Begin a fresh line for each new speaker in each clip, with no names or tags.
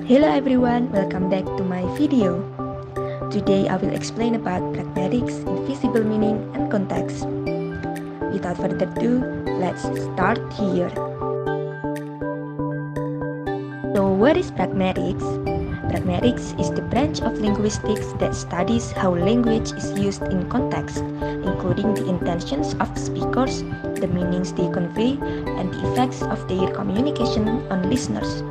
Hello everyone, welcome back to my video. Today I will explain about pragmatics, invisible meaning, and context. Without further ado, let's start here. So what is pragmatics? Pragmatics is the branch of linguistics that studies how language is used in context, including the intentions of speakers, the meanings they convey, and the effects of their communication on listeners.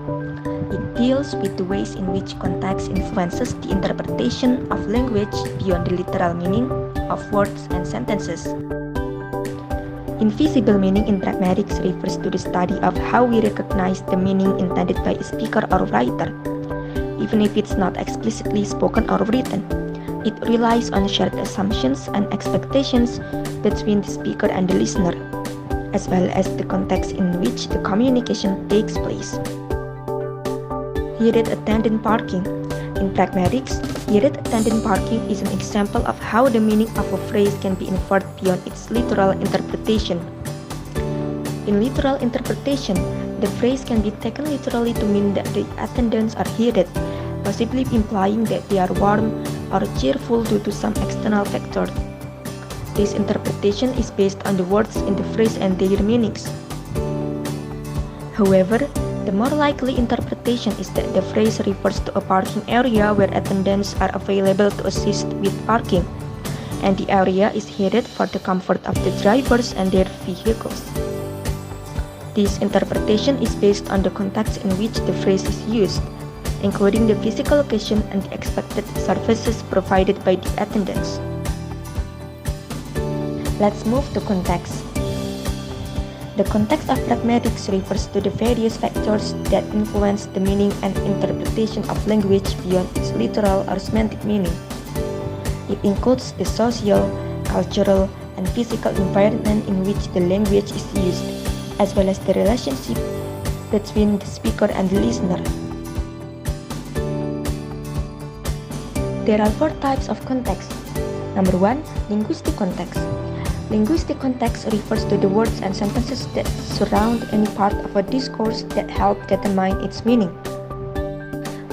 It deals with the ways in which context influences the interpretation of language beyond the literal meaning of words and sentences. Invisible meaning in pragmatics refers to the study of how we recognize the meaning intended by a speaker or writer, even if it's not explicitly spoken or written. It relies on shared assumptions and expectations between the speaker and the listener, as well as the context in which the communication takes place. Heated attendant parking. In pragmatics, heated attendant parking is an example of how the meaning of a phrase can be inferred beyond its literal interpretation. In literal interpretation, the phrase can be taken literally to mean that the attendants are heated, possibly implying that they are warm or cheerful due to some external factor. This interpretation is based on the words in the phrase and their meanings. However, the more likely interpretation is that the phrase refers to a parking area where attendants are available to assist with parking, and the area is heated for the comfort of the drivers and their vehicles. This interpretation is based on the context in which the phrase is used, including the physical location and the expected services provided by the attendants. Let's move to context. The context of pragmatics refers to the various factors that influence the meaning and interpretation of language beyond its literal or semantic meaning. It includes the social, cultural, and physical environment in which the language is used, as well as the relationship between the speaker and the listener. There are 4 types of context. Number 1, linguistic context. Linguistic context refers to the words and sentences that surround any part of a discourse that help determine its meaning.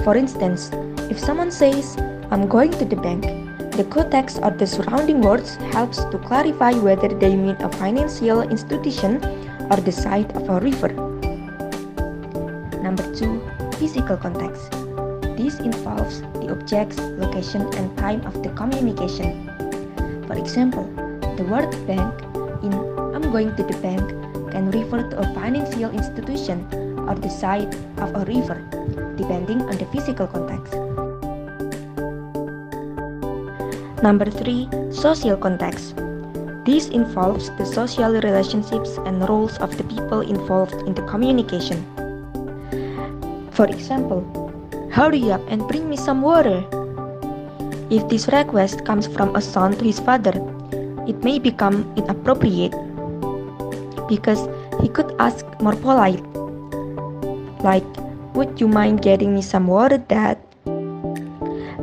For instance, if someone says, "I'm going to the bank," the context or the surrounding words helps to clarify whether they mean a financial institution or the side of a river. Number 2, physical context. This involves the objects, location, and time of the communication. For example, the word bank in "I'm going to the bank" can refer to a financial institution or the side of a river, depending on the physical context. Number 3, social context. This involves the social relationships and roles of the people involved in the communication. For example, "Hurry up and bring me some water." If this request comes from a son to his father, it may become inappropriate because he could ask more polite, like, "Would you mind getting me some water, Dad?"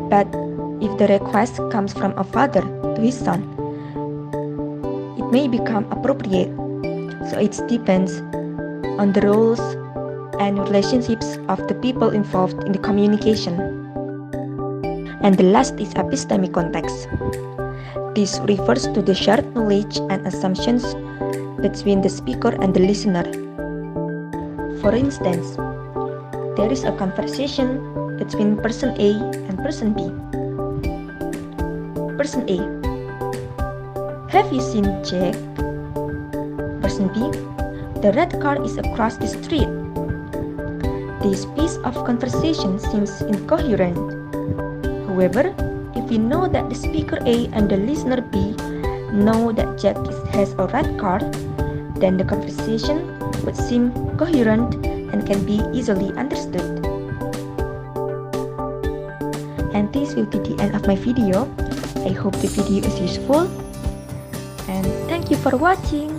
But if the request comes from a father to his son, it may become appropriate. So it depends on the roles and relationships of the people involved in the communication. And the last is epistemic context. This refers to the shared knowledge and assumptions between the speaker and the listener. For instance, there is a conversation between person A and person B. Person A: "Have you seen Jack?" Person B: "The red car is across the street." This piece of conversation seems incoherent. However, if we know that the speaker A and the listener B know that Jack has a red car, then the conversation would seem coherent and can be easily understood. And this will be the end of my video. I hope the video is useful, and thank you for watching.